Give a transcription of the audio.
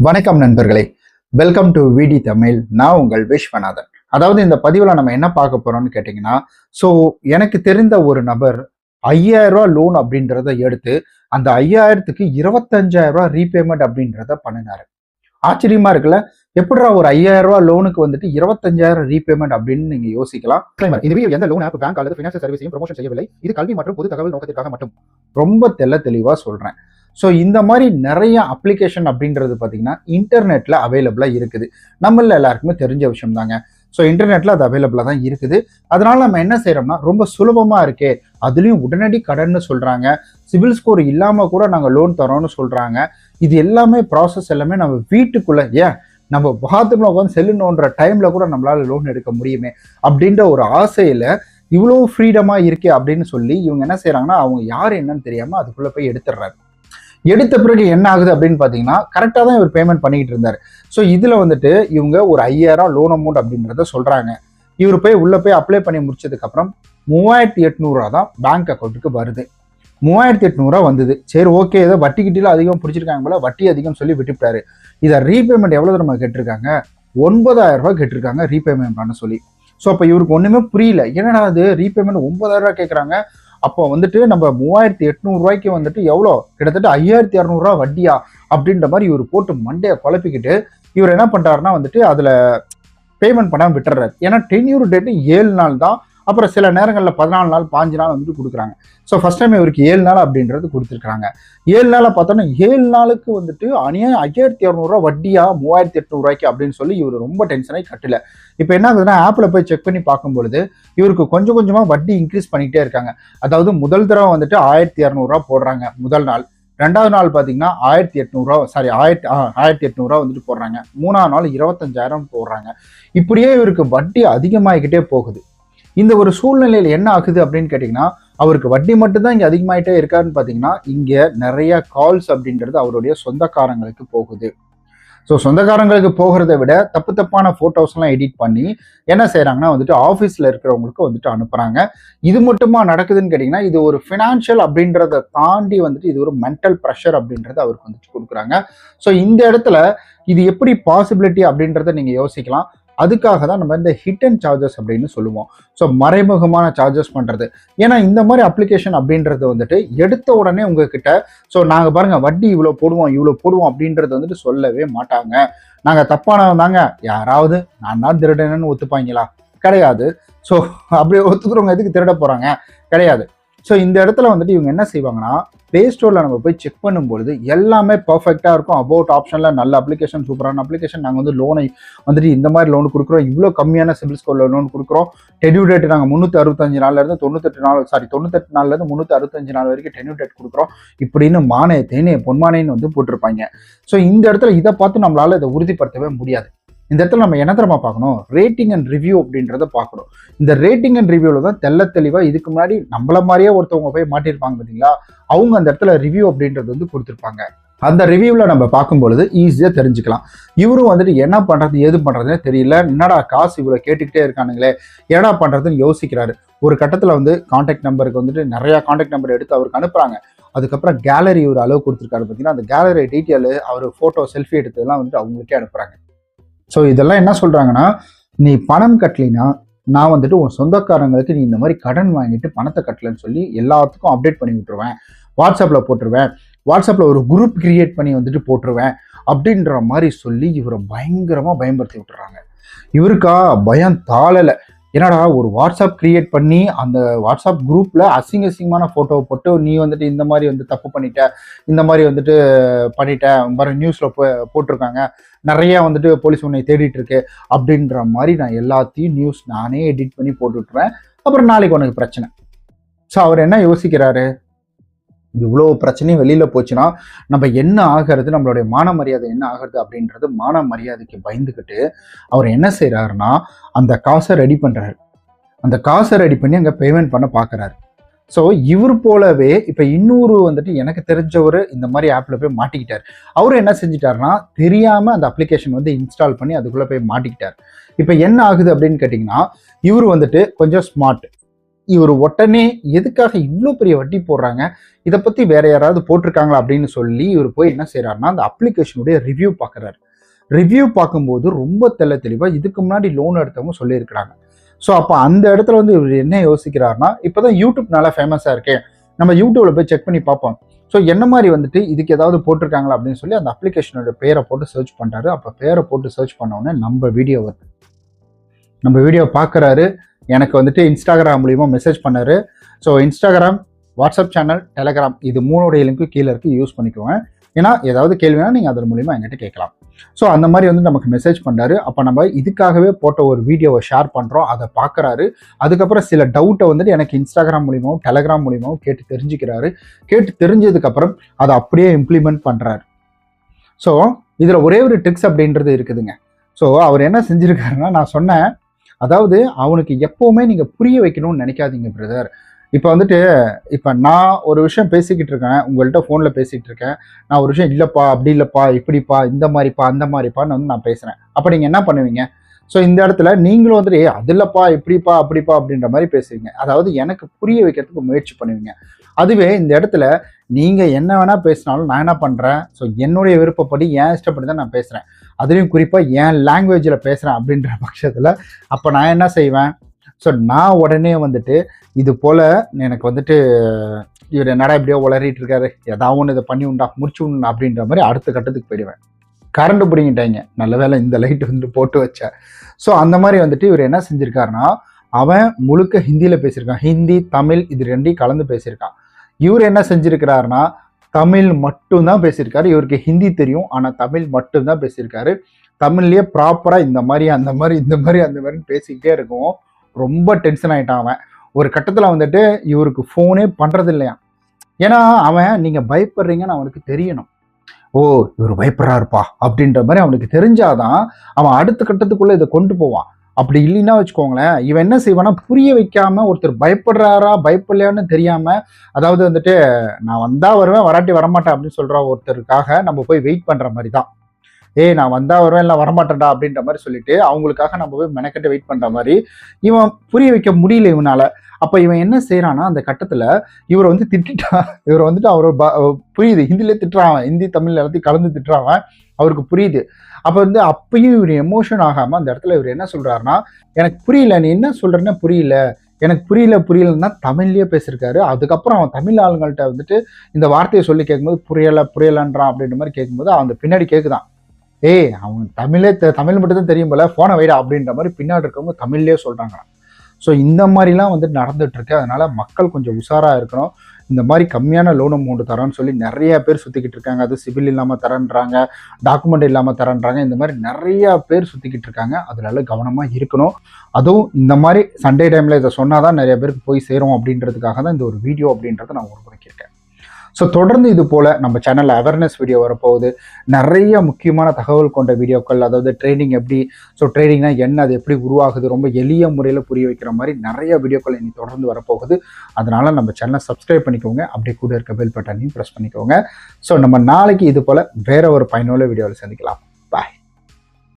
வணக்கம் நண்பர்களே, welcome to விடி தமிழ். நான் உங்கள் விஸ்வநாதன். அதாவது இந்த பதிவில் நம்ம என்ன பார்க்க போறோம்னு கேட்டிங்கன்னா, ஸோ எனக்கு தெரிந்த ஒரு நபர் 5,000 லோன் அப்படின்றத எடுத்து அந்த 5,000க்கு 25,000 ரீபேமெண்ட் அப்படின்றத பண்ணினாரு. ஆச்சரியமா இருக்குல்ல? எப்படிடா ஒரு 5,000 லோனுக்கு வந்துட்டு 25,000 ரீபேமெண்ட் அப்படின்னு நீங்க யோசிக்கலாம். இந்த வீடியோ எந்த லோன் ஆப், பேங்க் அல்லது ஃபினான்ஷியல் சர்வீஸையும் ப்ரமோஷன் செய்யவில்லை. இது கல்வி மற்றும் பொது தகவல் நோக்கத்திற்காக மட்டும். ரொம்ப தெளிவா சொல்றேன். ஸோ இந்த மாதிரி நிறைய அப்ளிகேஷன் அப்படின்றது பார்த்தீங்கன்னா இன்டர்நெட்டில் அவைலபிளாக இருக்குது. நம்மள எல்லாருக்குமே தெரிஞ்ச விஷயம் தாங்க. ஸோ இன்டர்நெட்டில் அது அவைலபிளாக தான் இருக்குது. அதனால நம்ம என்ன செய்கிறோம்னா, ரொம்ப சுலபமாக இருக்கே, அதுலேயும் உடனடி கடன்னு சொல்கிறாங்க, சிவில் ஸ்கோர் இல்லாமல் கூட நாங்கள் லோன் தரோன்னு சொல்கிறாங்க. இது எல்லாமே ப்ராசஸ் எல்லாமே நம்ம வீட்டுக்குள்ளே, ஏன் நம்ம பாத்ரூம்ல உட்காந்து செல்லுன்ற டைமில் கூட நம்மளால லோன் எடுக்க முடியுமே அப்படின்ற ஒரு ஆசையில் இவ்வளோ ஃப்ரீடமாக இருக்கே அப்படின்னு சொல்லி இவங்க என்ன செய்கிறாங்கன்னா, அவங்க யார் என்னன்னு தெரியாமல் அதுக்குள்ளே போய் எடுத்துடுறாரு. எடுத்த பிறகு என்ன ஆகுது அப்படின்னு பார்த்தீங்கன்னா, கரெக்டாக தான் இவர் பேமெண்ட் பண்ணிக்கிட்டு இருந்தார். ஸோ இதில் வந்துட்டு இவங்க ஒரு 5,000 லோன் அமௌண்ட் அப்படின்றத சொல்கிறாங்க. இவர் போய் உள்ளே போய் அப்ளை பண்ணி முடிச்சதுக்கப்புறம் 3,800 தான் பேங்க் அக்கௌண்ட்டுக்கு வருது. 3,800 வந்தது. சரி, ஓகே, ஏதோ வட்டி கிட்டியில் அதிகம் பிடிச்சிருக்காங்க போல, வட்டி அதிகம் சொல்லி விட்டுவிட்டாரு. இதை ரீபேமெண்ட் எவ்வளோ தூரமாக கேட்டிருக்காங்க? 9,000 கேட்டிருக்காங்க ரீபேமெண்ட் பண்ண சொல்லி. ஸோ அப்போ இவருக்கு ஒன்றுமே புரியல. என்னடா அது ரீபேமெண்ட் 9,000 கேட்குறாங்க, அப்போ வந்துட்டு நம்ம 3,800 வந்துட்டு எவ்வளோ, கிட்டத்தட்ட 5,200 வட்டியா அப்படின்ற மாதிரி இவர் போட்டு மண்டையை குழப்பிக்கிட்டு இவர் என்ன பண்ணுறாருன்னா வந்துட்டு அதில் பேமெண்ட் பண்ணாமல் விட்டுறாரு. ஏன்னா டென்யூர் டேட்டு 7 நாள் தான். அப்புறம் சில நேரங்களில் 14 நாள் 15 நாள் வந்துட்டு கொடுக்குறாங்க. ஸோ ஃபர்ஸ்ட் டைம் இவருக்கு 7 நாள் அப்படின்றது கொடுத்துருக்காங்க. 7 நாளை பார்த்தோன்னா 7 நாளுக்கு வந்துட்டு 5,200 வட்டியா 3,800 அப்படின்னு சொல்லி இவர் ரொம்ப டென்ஷனாகி கட்டல. இப்போ என்ன ஆகுதுன்னா, ஆப்பில் போய் செக் பண்ணி பார்க்கும்பொழுது இவருக்கு கொஞ்சம் கொஞ்சமாக வட்டி இன்க்ரீஸ் பண்ணிக்கிட்டே இருக்காங்க. அதாவது முதல் தடவை வந்துட்டு 1,200 போடுறாங்க முதல் நாள். 2வது நாள் பார்த்தீங்கன்னா 1,800 வந்துட்டு போடுறாங்க. 3ஆவது நாள் 25,000 போடுறாங்க. இப்படியே இவருக்கு வட்டி அதிகமாகிக்கிட்டே போகுது. இந்த ஒரு சூழ்நிலையில் என்ன ஆகுது அப்படின்னு கேட்டிங்கன்னா, அவருக்கு வட்டி மட்டும்தான் இங்கே அதிகமாகிட்டே இருக்காருன்னு பார்த்தீங்கன்னா, இங்கே நிறைய கால்ஸ் அப்படின்றது அவருடைய சொந்தக்காரங்களுக்கு போகுது. ஸோ சொந்தக்காரங்களுக்கு போகிறத விட தப்பான ஃபோட்டோஸ்லாம் எடிட் பண்ணி என்ன செய்கிறாங்கன்னா வந்துட்டு ஆஃபீஸில் இருக்கிறவங்களுக்கு வந்துட்டு அனுப்புகிறாங்க. இது மட்டுமா நடக்குதுன்னு கேட்டிங்கன்னா, இது ஒரு ஃபினான்ஷியல் அப்படின்றத தாண்டி வந்துட்டு இது ஒரு மென்டல் ப்ரெஷர் அப்படின்றத அவருக்கு வந்துட்டு கொடுக்குறாங்க. ஸோ இந்த இடத்துல இது எப்படி பாசிபிலிட்டி அப்படின்றத நீங்கள் யோசிக்கலாம். அதுக்காக தான் நம்ம இந்த ஹிடன் சார்ஜஸ் அப்படின்னு சொல்லுவோம். ஸோ மறைமுகமான சார்ஜஸ் பண்ணுறது. ஏன்னா இந்த மாதிரி அப்ளிகேஷன் அப்படின்றது வந்துட்டு எடுத்த உடனே உங்ககிட்ட, ஸோ நாங்கள் பாருங்கள் வட்டி இவ்வளோ போடுவோம் அப்படின்றது வந்துட்டு சொல்லவே மாட்டாங்க. நாங்கள் தப்பானவங்க தாங்க, யாராவது நான் தான் திருடனன்னு ஒத்துப்பாங்களா? கிடையாது. ஸோ அப்படி ஒத்துக்கிறவங்க எதுக்கு திருட போகிறாங்க? கிடையாது. ஸோ இந்த இடத்துல வந்துட்டு இவங்க என்ன செய்வாங்கன்னா, ப்ளே ஸ்டோரில் நம்ம போய் செக் பண்ணும்பொழுது எல்லாமே பர்ஃபெக்டாக இருக்கும். அபவுட் ஆப்ஷனில் நல்ல அப்ளிகேஷன், சூப்பரான அப்ளிகேஷன், நாங்கள் வந்து லோனை வந்துட்டு இந்த மாதிரி லோன் கொடுக்குறோம், இவ்வளோ கம்மியான சிபில் ஸ்கோரில் லோன் கொடுக்குறோம், டென்யூர் டேட் நாங்கள் 365 நாள்லேருந்து 98 நாள்லேருந்து 365 நாள் வரைக்கும் டென்யூர் டேட் கொடுக்குறோம் இப்படின்னு மானே தேனே பொன்மானேன்னு வந்து போட்டிருப்பாங்க. ஸோ இந்த இடத்துல இதை பார்த்து நம்மளால இதை உறுதிப்படுத்தவே முடியாது. இந்த இடத்துல நம்ம என்ன தெரியுமா பார்க்கணும்? ரேட்டிங் அண்ட் ரிவ்யூ அப்படின்றத பார்க்கணும். இந்த ரேட்டிங் அண்ட் ரிவ்யூவில் தான் தெளிவாக இதுக்கு முன்னாடி நம்மள மாதிரியே ஒருத்தவங்க போய் மாட்டியிருப்பாங்க பார்த்தீங்களா, அவங்க அந்த இடத்துல ரிவ்யூ அப்படின்றது வந்து கொடுத்துருப்பாங்க. அந்த ரிவ்யூவில் நம்ம பார்க்கும்பொழுது ஈஸியாக தெரிஞ்சுக்கலாம். இவரும் வந்துட்டு என்ன பண்ணுறது ஏது பண்ணுறதுனே தெரியல, என்னடா காசு இவ்வளோ கேட்டுக்கிட்டே இருக்கானுங்களே, என்னடா பண்ணுறதுன்னு யோசிக்கிறாரு. ஒரு கட்டத்தில் வந்து கான்டாக்ட் நம்பருக்கு வந்துட்டு நிறையா கான்டாக்ட் நம்பர் எடுத்து அவருக்கு அனுப்புகிறாங்க. அதுக்கப்புறம் கேலரி ஒரு அளவு கொடுத்துருக்காரு பார்த்தீங்கன்னா, அந்த கேலரி டீட்டெயிலு, அவர் ஃபோட்டோ செல்ஃபி எடுத்ததெல்லாம் வந்துட்டு அவங்களுக்கே அனுப்புகிறாங்க. ஸோ இதெல்லாம் என்ன சொல்கிறாங்கன்னா, நீ பணம் கட்டலினா நான் வந்துட்டு உன் சொந்தக்காரங்களுக்கு நீ இந்த மாதிரி கடன் வாங்கிட்டு பணத்தை கட்டலன்னு சொல்லி எல்லாத்துக்கும் அப்டேட் பண்ணி விட்டுருவேன், வாட்ஸ்அப்பில் போட்டுருவேன், வாட்ஸ்அப்பில் ஒரு குரூப் கிரியேட் பண்ணி வந்துட்டு போட்டுருவேன் அப்படின்ற மாதிரி சொல்லி இவரை பயங்கரமாக பயன்படுத்தி விட்டுறாங்க. இவருக்கா பயம் தாழலை. என்னடா ஒரு வாட்ஸ்அப் கிரியேட் பண்ணி அந்த வாட்ஸ்அப் குரூப்பில் அசிங்கமான ஃபோட்டோவை போட்டு நீ வந்துட்டு இந்த மாதிரி வந்து தப்பு பண்ணிட்ட, இந்த மாதிரி வந்துட்டு பண்ணிட்ட, வர நியூஸில் போட்டிருக்காங்க, நிறையா வந்துட்டு போலீஸ் உன்னை தேடிட்டு இருக்கு அப்படின்ற மாதிரி நான் எல்லாத்தையும் நியூஸ் நானே எடிட் பண்ணி போட்டுவிட்டுருவேன், அப்புறம் நாளைக்கு உனக்கு பிரச்சனை. ஸோ அவர் என்ன யோசிக்கிறாரு, இவ்வளோ பிரச்சனையும் வெளியில் போச்சுன்னா நம்ம என்ன ஆகிறது, நம்மளுடைய மான மரியாதை என்ன ஆகிறது அப்படின்றது மான மரியாதைக்கு பயந்துக்கிட்டு அவர் என்ன செய்கிறாருன்னா, அந்த காசை ரெடி பண்ணுறாரு. அந்த காசை ரெடி பண்ணி அங்கே பேமெண்ட் பண்ண பார்க்குறாரு. ஸோ இவர் போலவே இப்போ இன்னொரு வந்துட்டு எனக்கு தெரிஞ்சவர் இந்த மாதிரி ஆப்பில் போய் மாட்டிக்கிட்டார். அவரும் என்ன செஞ்சிட்டாருன்னா, தெரியாமல் அந்த அப்ளிகேஷன் வந்து இன்ஸ்டால் பண்ணி அதுக்குள்ளே போய் மாட்டிக்கிட்டார். இப்போ என்ன ஆகுது அப்படின்னு கேட்டிங்கன்னா, இவர் வந்துட்டு கொஞ்சம் ஸ்மார்ட். இவர் உடனே எதுக்காக இவ்வளோ பெரிய வட்டி போடுறாங்க, இதை பற்றி வேற யாராவது போட்டிருக்காங்களா அப்படின்னு சொல்லி இவர் போய் என்ன செய்கிறாருன்னா அந்த அப்ளிகேஷனுடைய ரிவ்யூ பார்க்குறாரு. ரிவ்யூ பார்க்கும்போது ரொம்ப தெளிவாக இதுக்கு முன்னாடி லோன் எடுத்தவங்க சொல்லியிருக்கிறாங்க. ஸோ அப்போ அந்த இடத்துல வந்து இவர் என்ன யோசிக்கிறாருன்னா, இப்போதான் யூடியூப் நல்லா ஃபேமஸாக இருக்கே, நம்ம யூடியூப்ல போய் செக் பண்ணி பார்ப்போம். ஸோ என்ன மாதிரி வந்துட்டு இதுக்கு ஏதாவது போட்டிருக்காங்களா அப்படின்னு சொல்லி அந்த அப்ளிகேஷனோட பேரை போட்டு சர்ச் பண்ணுறாரு. அப்போ பேரை போட்டு சர்ச் பண்ணோடனே நம்ம வீடியோ வருது. நம்ம வீடியோ பார்க்குறாரு. எனக்கு வந்துட்டு இன்ஸ்டாகிராம் மூலிமா மெசேஜ் பண்ணாரு. So Instagram, WhatsApp channel, Telegram இது 3 லிங்க்கு கீழே இருக்குது, யூஸ் பண்ணிக்கோங்க. ஏன்னா ஏதாவது கேள்வினா நீங்கள் அதன் மூலிமா என்கிட்ட கேட்கலாம். ஸோ அந்த மாதிரி வந்து நமக்கு மெசேஜ் பண்ணாரு. அப்போ நம்ம இதுக்காகவே போட்ட ஒரு வீடியோவை ஷேர் பண்ணுறோம், அதை பார்க்குறாரு. அதுக்கப்புறம் சில டவுட்டை வந்துட்டு எனக்கு இன்ஸ்டாகிராம் மூலிமாவும் டெலகிராம் மூலிமாவும் கேட்டு தெரிஞ்சுக்கிறாரு. கேட்டு தெரிஞ்சதுக்கப்புறம் அதை அப்படியே இம்ப்ளிமெண்ட் பண்ணுறாரு. ஸோ இதில் ஒரே ஒரு ட்ரிக்ஸ் அப்படின்றது இருக்குதுங்க. ஸோ அவர் என்ன செஞ்சுருக்காருன்னா, நான் சொன்னேன், அதாவது அவனுக்கு எப்போவுமே நீங்கள் புரிய வைக்கணும்னு நினைக்காதீங்க பிரதர். இப்போ வந்துட்டு இப்போ நான் ஒரு விஷயம் பேசிக்கிட்டு இருக்கேன், உங்கள்கிட்ட ஃபோனில் பேசிகிட்டு இருக்கேன். நான் ஒரு விஷயம் இல்லைப்பா, அப்படி இல்லைப்பா, இப்படிப்பா, இந்த மாதிரிப்பா, அந்த மாதிரிப்பான்னு வந்து நான் பேசுகிறேன். அப்போ நீங்கள் என்ன பண்ணுவீங்க? ஸோ இந்த இடத்துல நீங்களும் வந்துட்டு அது இல்லைப்பா, இப்படிப்பா, அப்படிப்பா அப்படின்ற மாதிரி பேசுவீங்க. அதாவது எனக்கு புரிய வைக்கிறதுக்கு முயற்சி பண்ணுவீங்க. அதுவே இந்த இடத்துல நீங்கள் என்ன வேணால் பேசினாலும் நான் என்ன பண்ணுறேன், ஸோ என்னுடைய விருப்பப்படி என் இஷ்டப்படி தான் நான் பேசுகிறேன். அதுலேயும் குறிப்பாக என் லாங்குவேஜில் பேசுகிறேன் அப்படின்ற பட்சத்தில் அப்போ நான் என்ன செய்வேன், ஸோ நான் உடனே வந்துட்டு இது போல் எனக்கு வந்துட்டு இவர் என்னடா இப்படியோ உளறிட்டு இருக்காரு, ஏதாவது ஒன்று இதை பண்ணி உண்டா, முடிச்சு உண்டா அப்படின்ற மாதிரி அடுத்த கட்டத்துக்கு போயிடுவேன். கரண்ட் பிடிங்கிட்டாங்க, நல்ல வேலை இந்த லைட் வந்து போட்டு வச்சேன். ஸோ அந்த மாதிரி வந்துட்டு இவர் என்ன செஞ்சுருக்காருன்னா, அவன் முழுக்க ஹிந்தியில் பேசியிருக்கான். ஹிந்தி, தமிழ் இது ரெண்டையும் கலந்து பேசியிருக்கான். இவர் என்ன செஞ்சுருக்கிறாருன்னா, தமிழ் மட்டும்தான் பேசியிருக்காரு. இவருக்கு ஹிந்தி தெரியும், ஆனால் தமிழ் மட்டும்தான் பேசியிருக்காரு. தமிழ்லேயே ப்ராப்பராக இந்த மாதிரி அந்த மாதிரி இந்த மாதிரி அந்த மாதிரின்னு பேசிக்கிட்டே இருக்கும். ரொம்ப டென்ஷன் ஆகிட்டான் அவன். ஒரு கட்டத்தில் வந்துட்டு இவருக்கு ஃபோனே பண்ணுறது இல்லையா. ஏன்னா அவன் நீங்கள் பயப்படுறீங்கன்னு அவனுக்கு தெரியணும். ஓ இவர் பயப்படுறாருப்பா அப்படின்ற மாதிரி அவனுக்கு தெரிஞ்சாதான் அவன் அடுத்த கட்டத்துக்குள்ளே இதை கொண்டு போவான். அப்படி இல்லைன்னா வச்சுக்கோங்களேன், இவன் என்ன செய்வானா, புரிய வைக்காம ஒருத்தர் பயப்படுறாரா பயப்படலையான்னு தெரியாம, அதாவது வந்துட்டு நான் வந்தா வருவேன் வராட்டி வரமாட்டேன் அப்படின்னு சொல்ற ஒருத்தருக்காக நம்ம போய் வெயிட் பண்ற மாதிரி தான். நான் வந்தா வருவேன் இல்லை வரமாட்டேன்டா அப்படின்ற மாதிரி சொல்லிட்டு அவங்களுக்காக நம்ம போய் மெனக்கட்டு வெயிட் பண்ற மாதிரி இவன் புரிய வைக்க முடியல இவனால. அப்ப இவன் என்ன செய்யறான்னா, அந்த கட்டத்துல இவரை வந்து திட்டான். இவர் வந்துட்டு அவரை புரியுது, ஹிந்திலே திட்டுறான், ஹிந்தி தமிழ் எல்லாத்தையும் கலந்து திட்டுறான், அவருக்கு புரியுது. அப்ப வந்து அப்பயும் இவர் எமோஷன் ஆகாம அந்த இடத்துல இவர் என்ன சொல்றாருன்னா, எனக்கு புரியல, நீ என்ன சொல்றேன்னா புரியல, எனக்கு புரியலன்னா தமிழ்லயே பேசியிருக்காரு. அதுக்கப்புறம் அவன் தமிழ் ஆளுங்கள்ட்ட வந்துட்டு இந்த வார்த்தையை சொல்லி கேட்கும்போது புரியலன்றான் அப்படின்ற மாதிரி கேட்கும்போது அவன் பின்னாடி கேட்குதான், அவன் தமிழ் மட்டும் தான் தெரியும் போல, போனை வைடா அப்படின்ற மாதிரி பின்னாடி இருக்கவங்க தமிழ்லயே சொல்றாங்க. ஸோ இந்த மாதிரிலாம் வந்துட்டு நடந்துட்டு இருக்கு. அதனால மக்கள் கொஞ்சம் உஷாராக இருக்கணும். இந்த மாதிரி கம்மியான லோன் அமௌண்ட் தரோன்னு சொல்லி நிறைய பேர் சுற்றிக்கிட்டு இருக்காங்க. அது சிபில் இல்லாமல் தரன்றாங்க, டாக்குமெண்ட் இல்லாமல் தரன்றாங்க, இந்த மாதிரி நிறைய பேர் சுற்றிக்கிட்டு இருக்காங்க. அதனால கவனமாக இருக்கணும். அதுவும் இந்த மாதிரி சண்டே டைமில் இதை சொன்னால் தான் நிறைய பேருக்கு போய் சேரும் அப்படின்றதுக்காக தான் இந்த ஒரு வீடியோ அப்படின்றத நான் உருவாக்கியிருக்கேன். ஸோ தொடர்ந்து இது போல் நம்ம சேனலில் அவேர்னஸ் வீடியோ வரப்போகுது. நிறைய முக்கியமான தகவல் கொண்ட வீடியோக்கள், அதாவது ட்ரேடிங் எப்படி, ஸோ ட்ரேடிங்னா என்ன, அது எப்படி உருவாகுது, ரொம்ப எளிய முறையில் புரிய வைக்கிற மாதிரி நிறைய வீடியோக்கள் இனி தொடர்ந்து வரப்போகுது. அதனால் நம்ம சேனலை சப்ஸ்கிரைப் பண்ணிக்கோங்க, அப்படியே கூட இருக்க பெல் பட்டனையும் ப்ரெஸ் பண்ணிக்கோங்க. ஸோ நம்ம நாளைக்கு இது போல் வேற ஒரு பயனுள்ள வீடியோவில் சந்திக்கலாம்.